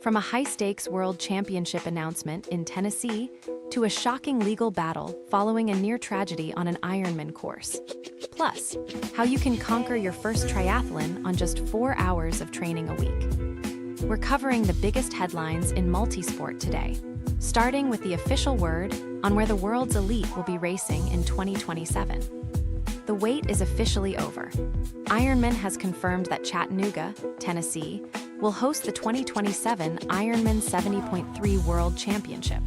From a high-stakes World Championship announcement in Tennessee to a shocking legal battle following a near tragedy on an Ironman course. Plus, how you can conquer your first triathlon on just 4 hours of training a week. We're covering the biggest headlines in multisport today, starting with the official word on where the world's elite will be racing in 2027. The wait is officially over. Ironman has confirmed that Chattanooga, Tennessee, will host the 2027 Ironman 70.3 World Championship.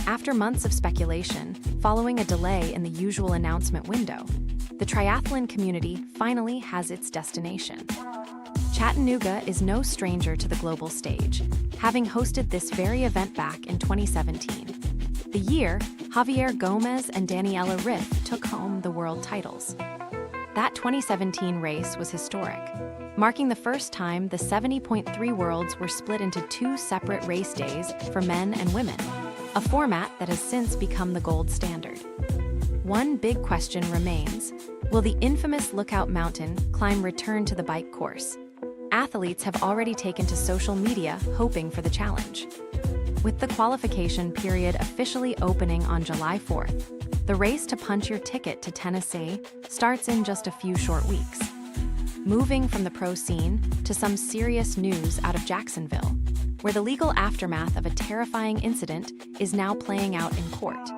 After months of speculation, following a delay in the usual announcement window, the triathlon community finally has its destination. Chattanooga is no stranger to the global stage, having hosted this very event back in 2017. The year, Javier Gomez and Daniela Riff took home the world titles. That 2017 race was historic, marking the first time the 70.3 Worlds were split into 2 separate race days for men and women, a format that has since become the gold standard. One big question remains: will the infamous Lookout Mountain climb return to the bike course? Athletes have already taken to social media hoping for the challenge. With the qualification period officially opening on July 4th, the race to punch your ticket to Tennessee starts in just a few short weeks. Moving from the pro scene to some serious news out of Jacksonville, where the legal aftermath of a terrifying incident is now playing out in court.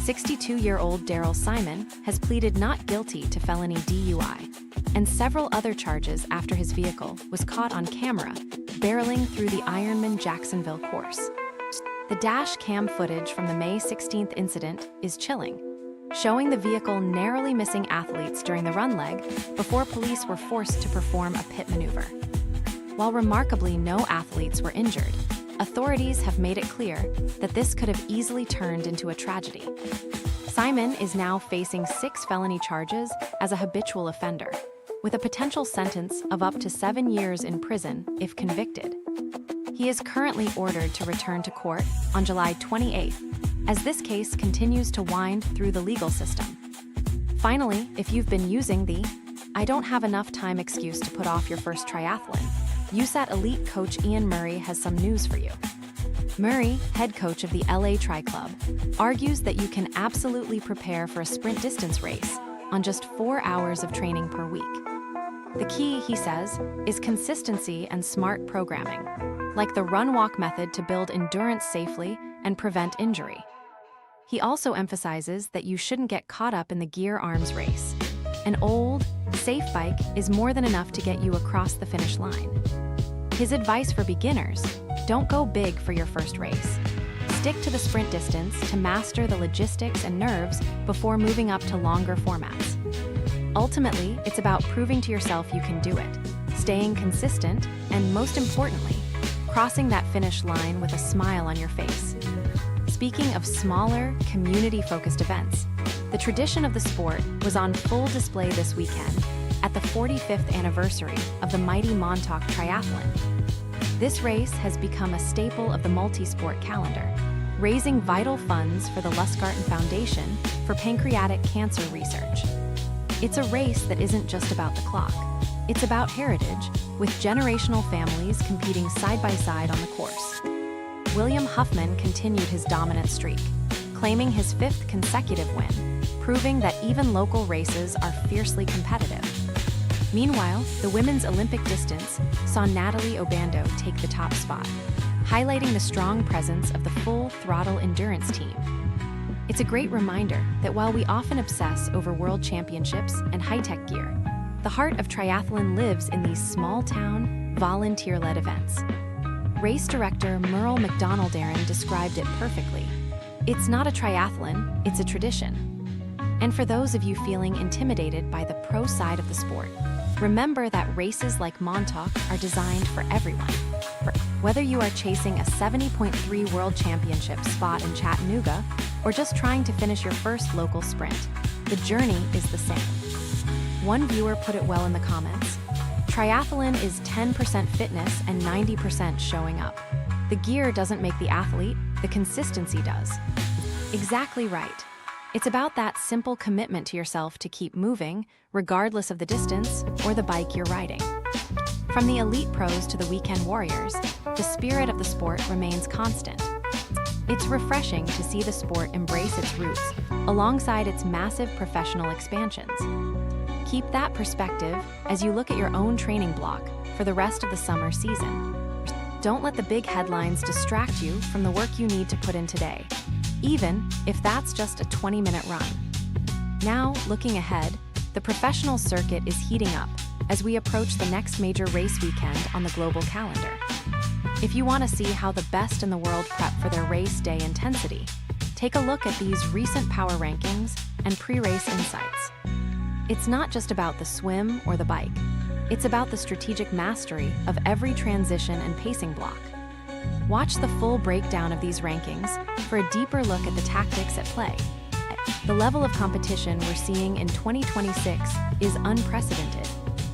62-year-old Daryl Simon has pleaded not guilty to felony DUI and several other charges after his vehicle was caught on camera barreling through the Ironman Jacksonville course. The dash cam footage from the May 16th incident is chilling, showing the vehicle narrowly missing athletes during the run leg before police were forced to perform a pit maneuver. While remarkably no athletes were injured, authorities have made it clear that this could have easily turned into a tragedy. Simon is now facing 6 felony charges as a habitual offender, with a potential sentence of up to 7 years in prison if convicted. He is currently ordered to return to court on July 28th, as this case continues to wind through the legal system. Finally, if you've been using the "I don't have enough time" excuse to put off your first triathlon, USAT elite coach Ian Murray has some news for you. Murray, head coach of the LA Tri Club, argues that you can absolutely prepare for a sprint distance race on just 4 hours of training per week. The key, he says, is consistency and smart programming, like the run-walk method to build endurance safely and prevent injury. He also emphasizes that you shouldn't get caught up in the gear arms race. An old, safe bike is more than enough to get you across the finish line. His advice for beginners: don't go big for your first race. Stick to the sprint distance to master the logistics and nerves before moving up to longer formats. Ultimately, it's about proving to yourself you can do it, staying consistent, and most importantly, crossing that finish line with a smile on your face. Speaking of smaller, community-focused events, the tradition of the sport was on full display this weekend at the 45th anniversary of the mighty Montauk Triathlon. This race has become a staple of the multi-sport calendar, raising vital funds for the Lusgarten Foundation for pancreatic cancer research. It's a race that isn't just about the clock. It's about heritage, with generational families competing side by side on the course. William Huffman continued his dominant streak, claiming his 5th consecutive win, proving that even local races are fiercely competitive. Meanwhile, the women's Olympic distance saw Natalie Obando take the top spot, highlighting the strong presence of the full-throttle endurance team. It's a great reminder that while we often obsess over world championships and high-tech gear, the heart of triathlon lives in these small-town, volunteer-led events. Race director Merle McDonald-Aaron described it perfectly. It's not a triathlon, it's a tradition. And for those of you feeling intimidated by the pro side of the sport, remember that races like Montauk are designed for everyone. Whether you are chasing a 70.3 World Championship spot in Chattanooga or just trying to finish your first local sprint, the journey is the same. One viewer put it well in the comments: triathlon is 10% fitness and 90% showing up. The gear doesn't make the athlete, the consistency does. Exactly right. It's about that simple commitment to yourself to keep moving, regardless of the distance or the bike you're riding. From the elite pros to the weekend warriors, the spirit of the sport remains constant. It's refreshing to see the sport embrace its roots alongside its massive professional expansions. Keep that perspective as you look at your own training block for the rest of the summer season. Don't let the big headlines distract you from the work you need to put in today, even if that's just a 20-minute run. Now, looking ahead, the professional circuit is heating up as we approach the next major race weekend on the global calendar. If you want to see how the best in the world prep for their race day intensity, take a look at these recent power rankings and pre-race insights. It's not just about the swim or the bike. It's about the strategic mastery of every transition and pacing block. Watch the full breakdown of these rankings for a deeper look at the tactics at play. The level of competition we're seeing in 2026 is unprecedented,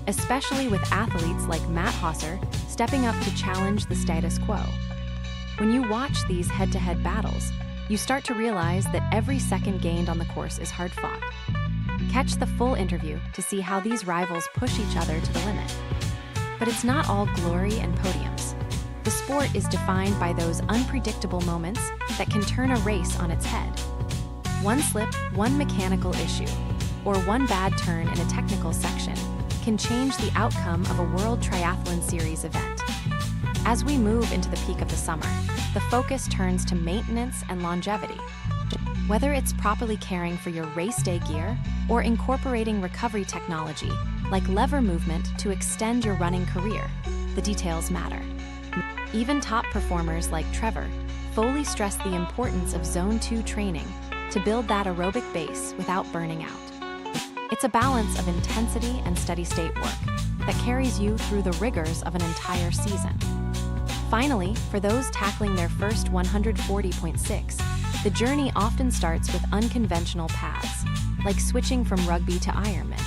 especially with athletes like Matt Hosser stepping up to challenge the status quo. When you watch these head-to-head battles, you start to realize that every second gained on the course is hard-fought. Catch the full interview to see how these rivals push each other to the limit. But it's not all glory and podiums. The sport is defined by those unpredictable moments that can turn a race on its head. One slip, one mechanical issue, or one bad turn in a technical section can change the outcome of a World Triathlon Series event. As we move into the peak of the summer, the focus turns to maintenance and longevity. Whether it's properly caring for your race day gear or incorporating recovery technology like lever movement to extend your running career, the details matter. Even top performers like Trevor Foley stress the importance of Zone 2 training to build that aerobic base without burning out. It's a balance of intensity and steady-state work that carries you through the rigors of an entire season. Finally, for those tackling their first 140.6, the journey often starts with unconventional paths, like switching from rugby to Ironman.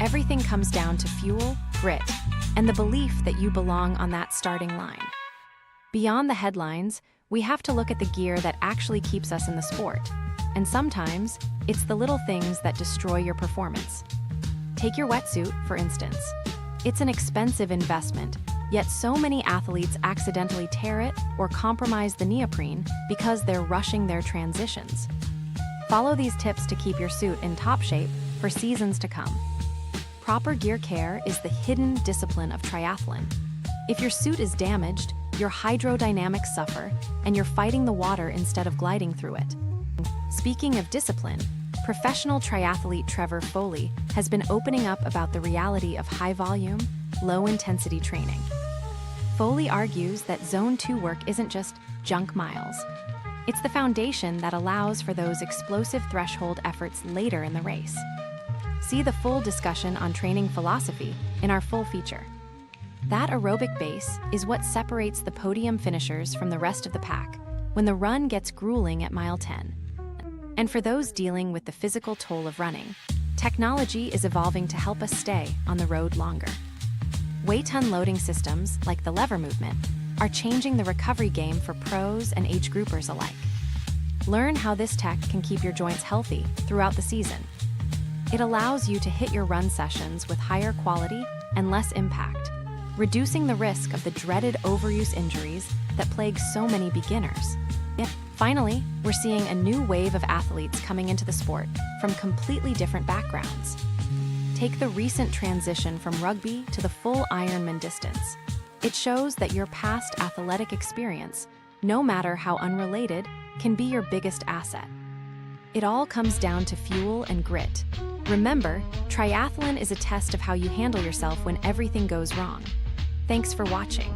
Everything comes down to fuel, grit, and the belief that you belong on that starting line. Beyond the headlines, we have to look at the gear that actually keeps us in the sport. And sometimes, it's the little things that destroy your performance. Take your wetsuit, for instance. It's an expensive investment, yet so many athletes accidentally tear it or compromise the neoprene because they're rushing their transitions. Follow these tips to keep your suit in top shape for seasons to come. Proper gear care is the hidden discipline of triathlon. If your suit is damaged, your hydrodynamics suffer, and you're fighting the water instead of gliding through it. Speaking of discipline, professional triathlete Trevor Foley has been opening up about the reality of high-volume, low-intensity training. Foley argues that Zone 2 work isn't just junk miles. It's the foundation that allows for those explosive threshold efforts later in the race. See the full discussion on training philosophy in our full feature. That aerobic base is what separates the podium finishers from the rest of the pack when the run gets grueling at mile 10. And for those dealing with the physical toll of running, technology is evolving to help us stay on the road longer. Weight unloading systems, like the lever movement, are changing the recovery game for pros and age groupers alike. Learn how this tech can keep your joints healthy throughout the season. It allows you to hit your run sessions with higher quality and less impact, reducing the risk of the dreaded overuse injuries that plague so many beginners. Finally, we're seeing a new wave of athletes coming into the sport from completely different backgrounds. Take the recent transition from rugby to the full Ironman distance. It shows that your past athletic experience, no matter how unrelated, can be your biggest asset. It all comes down to fuel and grit. Remember, triathlon is a test of how you handle yourself when everything goes wrong. Thanks for watching.